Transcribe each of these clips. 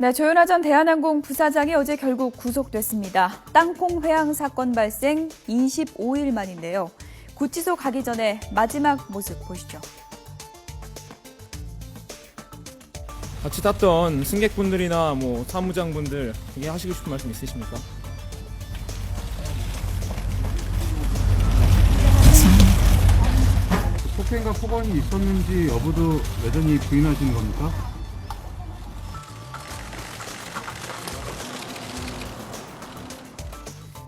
네, 조현아 전 대한항공 부사장이 어제 결국 구속됐습니다. 땅콩 회항 사건 발생 25일 만인데요. 구치소 가기 전에 마지막 모습 보시죠. 같이 탔던 승객분들이나 사무장분들 하시고 싶은 말씀 있으십니까? 폭행과 폭언이 있었는지 여부도 여전히 부인하시는 겁니까?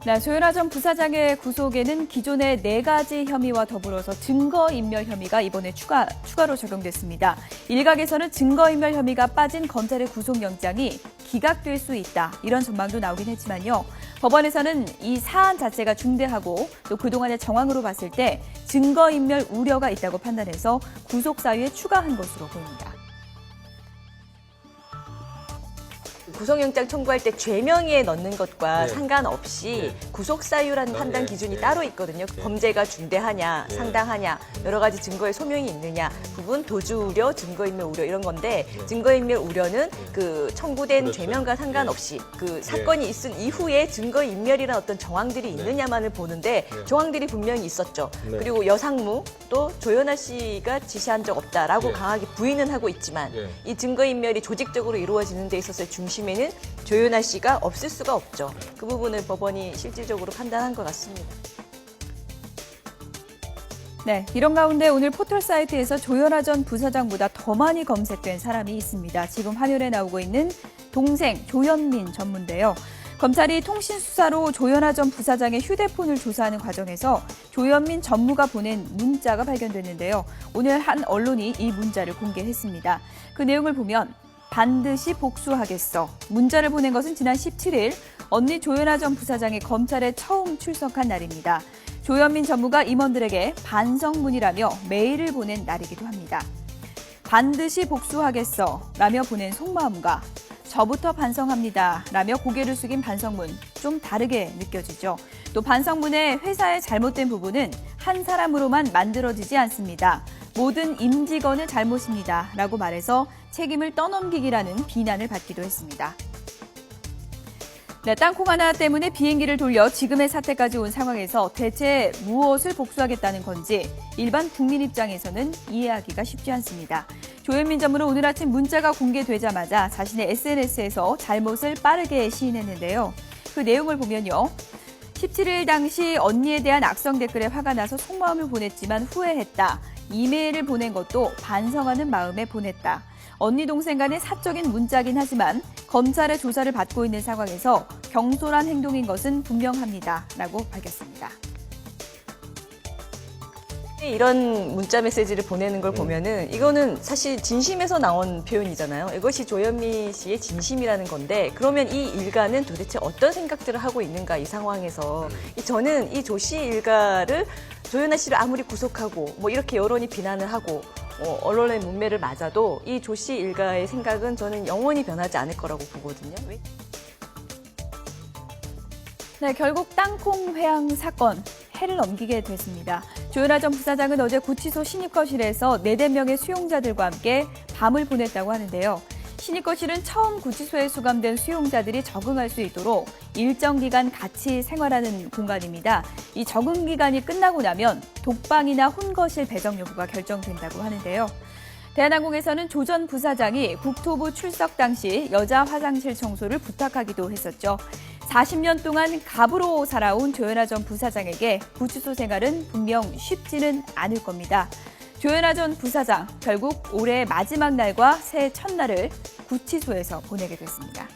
네, 조현아 전 부사장의 구속에는 기존의 4가지 혐의와 더불어서 증거인멸 혐의가 이번에 추가로 적용됐습니다. 일각에서는 증거인멸 혐의가 빠진 검찰의 구속영장이 기각될 수 있다, 이런 전망도 나오긴 했지만요. 법원에서는 이 사안 자체가 중대하고 또 그동안의 정황으로 봤을 때 증거인멸 우려가 있다고 판단해서 구속사유에 추가한 것으로 보입니다. 구속영장 청구할 때 죄명에 넣는 것과 상관없이 네. 구속사유라는 판단 기준이 따로 있거든요. 범죄가 중대하냐, 상당하냐, 여러 가지 증거의 소명이 있느냐, 부분 도주 우려, 증거인멸 우려 이런 건데 증거인멸 우려는 그 청구된 그렇죠. 죄명과 상관없이 그 사건이 있은 이후에 증거인멸이라는 어떤 정황들이 있느냐만을 보는데 조항들이 분명히 있었죠. 네. 그리고 여상무 또 조현아 씨가 지시한 적 없다라고 네. 강하게 부인은 하고 있지만 네. 이 증거인멸이 조직적으로 이루어지는 데 있어서의 중심에는 조현아 씨가 없을 수가 없죠. 그 부분을 법원이 실질적으로 판단한 것 같습니다. 네, 이런 가운데 오늘 포털 사이트에서 조현아 전 부사장보다 더 많이 검색된 사람이 있습니다. 지금 화면에 나오고 있는 동생 조현민 전무인데요. 검찰이 통신 수사로 조현아 전 부사장의 휴대폰을 조사하는 과정에서 조현민 전무가 보낸 문자가 발견됐는데요. 오늘 한 언론이 이 문자를 공개했습니다. 그 내용을 보면 반드시 복수하겠어. 문자를 보낸 것은 지난 17일 언니 조현아 전 부사장이 검찰에 처음 출석한 날입니다. 조현민 전무가 임원들에게 반성문이라며 메일을 보낸 날이기도 합니다. 반드시 복수하겠어 라며 보낸 속마음과 저부터 반성합니다 라며 고개를 숙인 반성문, 좀 다르게 느껴지죠. 또 반성문의 회사의 잘못된 부분은 한 사람으로만 만들어지지 않습니다. 모든 임직원의 잘못입니다 라고 말해서 책임을 떠넘기기라는 비난을 받기도 했습니다. 네, 땅콩 하나 때문에 비행기를 돌려 지금의 사태까지 온 상황에서 대체 무엇을 복수하겠다는 건지 일반 국민 입장에서는 이해하기가 쉽지 않습니다. 조현민 전무는 오늘 아침 문자가 공개되자마자 자신의 SNS에서 잘못을 빠르게 시인했는데요. 그 내용을 보면요. 17일 당시 언니에 대한 악성 댓글에 화가 나서 속마음을 보냈지만 후회했다. 이메일을 보낸 것도 반성하는 마음에 보냈다. 언니 동생 간의 사적인 문자긴 하지만 검찰의 조사를 받고 있는 상황에서 경솔한 행동인 것은 분명합니다 라고 밝혔습니다. 이런 문자 메시지를 보내는 걸 보면은 이거는 사실 진심에서 나온 표현이잖아요. 이것이 조현민 씨의 진심이라는 건데 그러면 이 일가는 도대체 어떤 생각들을 하고 있는가 이 상황에서 저는 이 조 씨 일가를 조현아 씨를 아무리 구속하고 이렇게 여론이 비난을 하고 언론의 문매를 맞아도 이 조 씨 일가의 생각은 저는 영원히 변하지 않을 거라고 보거든요. 네, 결국 땅콩 회항 사건 해를 넘기게 됐습니다. 조현아 전 부사장은 어제 구치소 신입거실에서 4명의 수용자들과 함께 밤을 보냈다고 하는데요. 신입거실은 처음 구치소에 수감된 수용자들이 적응할 수 있도록 일정 기간 같이 생활하는 공간입니다. 이 적응 기간이 끝나고 나면 독방이나 혼거실 배정 여부가 결정된다고 하는데요. 대한항공에서는 조 전 부사장이 국토부 출석 당시 여자 화장실 청소를 부탁하기도 했었죠. 40년 동안 갑으로 살아온 조현아 전 부사장에게 구치소 생활은 분명 쉽지는 않을 겁니다. 조현아 전 부사장, 결국 올해 마지막 날과 새해 첫날을 구치소에서 보내게 됐습니다.